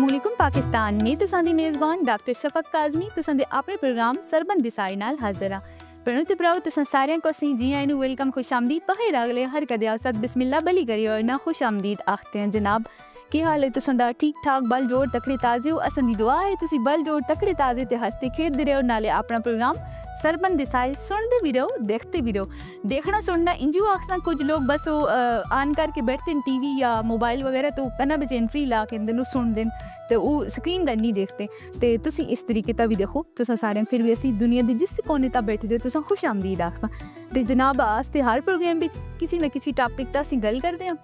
अस्सलामुअलैकुम पाकिस्तान में तुसां दी मेज़बान डॉक्टर शफक काज़मी तुसां दे अपने प्रोग्राम सरबंद दिसाई नाल हाज़र आ। भैणों ते भराओ तुसां सारियां को असीं जी आए नू वेलकम खुश आमदीद बखैर अगले हर कदे औसत बिस्मिल्लाह बली करी और ना खुश आमदीद आखते हैं जनाब। की हाल है तुसां दा ठीक ठाक बल जोड़ तकड़े ताज़े हो। असां दी दुआ है तुसी बल जोड़ तकड़े ताज़े ते हंसते खेडदे रहो नाले अपना प्रोग्राम सरबंद दिसाई सुनते भी रहो देखते भी रहो। देखना सुनना इंजू आखसा कुछ लोग बस वो आन करके बैठते हैं टीवी या मोबाइल वगैरह तो कना बिच एंट्री ला के अंदर सुन देन तो वो स्क्रीन का नहीं देखते। तो तुसी इस तरीके का भी देखो तुसा सारे फिर भी असी दुनिया के जिस कोने तक बैठे हो तुसा खुश आमदीद आखसा। तो जनाब आस्ते हर प्रोग्राम में किसी न किसी टॉपिक का असी गल करते हैं।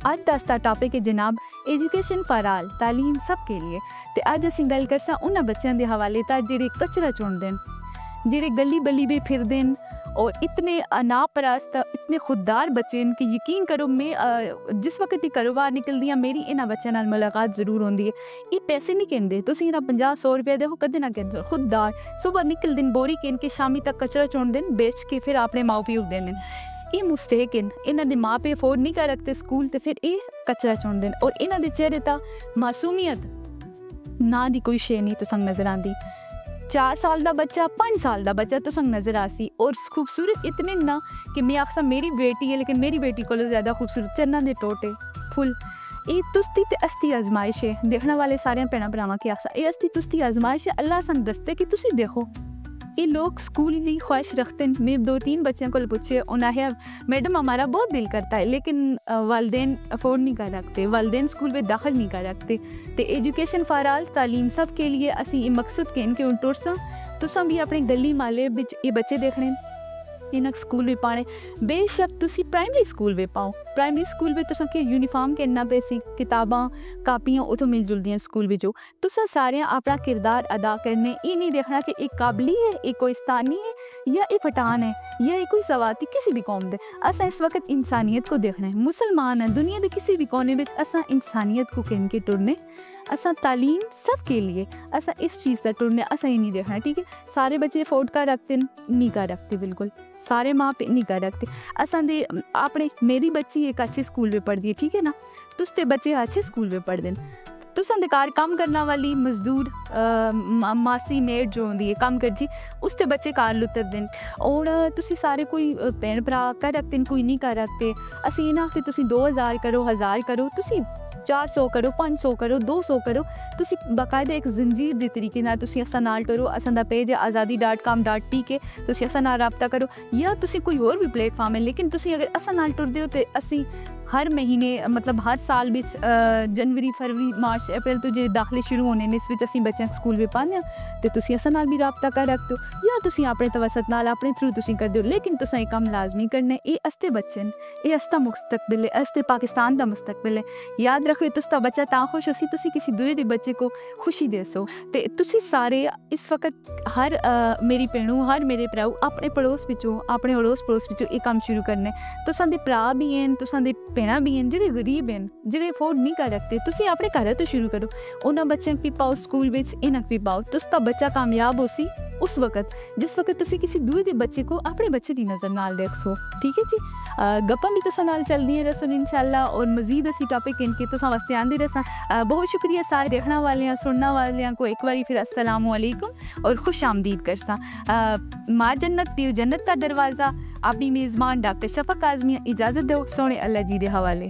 अज दसता टॉपिक है जनाब एजुकेशन फॉर ऑल तालीम सब के लिए। तो अज असी गल करसा उन्होंने बच्चों के हवाले तक जेडे कचरा चुनते हैं जेडे गली बली में फिरते हैं और इतने अनापरस्त इतने खुददार बच्चे हैं कि यकीन करो मैं जिस वक्त ही घरों बाहर निकलती हाँ मेरी इन्होंने बच्चों नाल मुलाकात जरूर होती है। ये पैसे नहीं कहते तुम इन्हें 50-100 रुपये देखो कदे ना कहते खुददार सुबह निकल दिन बोरी कहन के शामी तक कचरा चुन दें बेच के फिर अपने माँ प्यो दें। ये मुस्तहक हैं इन्हों के माँ प्यो अफोर्ड नहीं कर रखते स्कूल तो फिर ये कचरा चुन दें और इन्हों के चेहरे तक मासूमियत ना दी कोई शे नहीं तुसां नजर आती। 4 साल का बच्चा 5 साल का बच्चा तुसां नजर आसी और खूबसूरत इतने ना कि मैं आखसा मेरी बेटी है लेकिन मेरी बेटी को ज़्यादा खूबसूरत चन्ना दे टोटे फुल। ये तुस्ती ते अस्ती आजमाइश है देखने वाले सारे भैन भरावां की आखसा ये अस्ती तुस्ती आजमाइश है। अल्लाह सन दसते कि तुसी देखो ये लोग स्कूल की ख्वाहिश रखते हैं। मैं 2-3 बच्चों को पूछे उन्हें मैडम हमारा बहुत दिल करता है लेकिन वालदेन अफोर्ड नहीं कर रखते वालदेन स्कूल में दाखिल नहीं कर रखते। तो एजुकेशन फॉर ऑल तालीम सब के लिए असी ये मकसद कहन के टुरसा तुसा भी अपने गली माले बिच ये बच्चे देखने इन्हें स्कूल में पाने बेशक तुसी प्राइमरी स्कूल में पाओ। प्राइमरी स्कूल में तुसा के यूनीफॉर्म कहना पैसी किताबां कापियां उतो मिल जुलदियां स्कूल में जो तुसा सारे अपना किरदार अदा करने ये नहीं देखना कि एक काबली है एक कोइस्तानी है या एक पठान है या एक कोई सवाती किसी भी कौम दे। असा इस वक्त इंसानियत को देखना है मुसलमान है दुनिया के किसी भी कोने में असा इंसानियत को कहन के टुरने असा तालीम सब के लिए असा इस चीज़ का टुरने असा ही नहीं देखना। ठीक है सारे बच्चे अफोर्ड कर रखते नहीं कर रखते बिल्कुल सारे माँ पे नहीं कर रखते। असा दे अपने मेरी बच्ची एक अच्छे स्कूल में पढ़ती है ठीक है ना तुसते बच्चे अच्छे स्कूल में पढ़ते हैं तुसां दे घर काम करने वाली मजदूर मासी मेड जो होंगी है काम करती उसते बच्चे घर लुतर दें और तुसी सारे कोई भैन भरा कर रखते हैं कोई नहीं कर रखते। असी इन्हें आखते तुसी 2000 करो 1000 करो तुसी 400 करो 500 करो 200 करो तुसी बाकायदा एक जंजीर के तरीके नाल तुसी असां नाल करो। असां दा पेज है azadi.com.tk तुसी असां नाल राबता करो या तुसी कोई और भी प्लेटफॉर्म है लेकिन तुसी अगर असां नाल टुरदे हो तो असी हर महीने मतलब हर साल बिच जनवरी फरवरी मार्च अप्रैल तो जो दाखिले शुरू होने ने इस विच असी बच्चों स्कूल में पाने तो तुसी असां नाल भी राबता कर रखते हो या तुसी अपने तवसत नाल अपने थ्रू तुसी कर दो लेकिन तुसा ये काम लाजमी करना ये अस्ते बच्चे ये अस्ता मुस्तकबिल है अस्ते पाकिस्तान का मुस्तकबिल है। याद रखो तुसता बच्चा ता खुश होसी तुसी किसी दूसरे के बच्चे को खुशी दे सो। तो तुसी सारे इस वक्त हर मेरी भैनों हर मेरे भराओ अपने पड़ोस पिछों अपने अड़ोस पड़ोस पिछों ये काम शुरू करने तुसां दे भरा भी हैं तुसां दे भैन भी हैं जो गरीब हैं जो अफोर्ड नहीं कर रखते तुसी अपने घर तो शुरू करो उन्होंने बच्चों भी पाओ स्कूल में इन्हें भी पाओ तुसता बच्चा कामयाब हो सी उस वक्त जिस वक्त तुसी किसी दूसरे के बच्चे को अपने बच्चे की नज़र नाल देख सो। ठीक है जी गप्पां भी तुसां नाल चलदियां रसन इंशाल्लाह और मजीद असी टॉपिक इनके तुसां वास्ते आंदे रसा। बहुत शुक्रिया सारे देखने वाले सुनने वाले को एक बारी फिर अस्सलामुअलैकुम और खुश आमदीद करसा। माँ जन्नत पियो जन्नत का दरवाज़ा अपनी मेज़बान डॉक्टर शफक काज़मी इजाज़त दो सोने अल्लाह जी दे हवाले।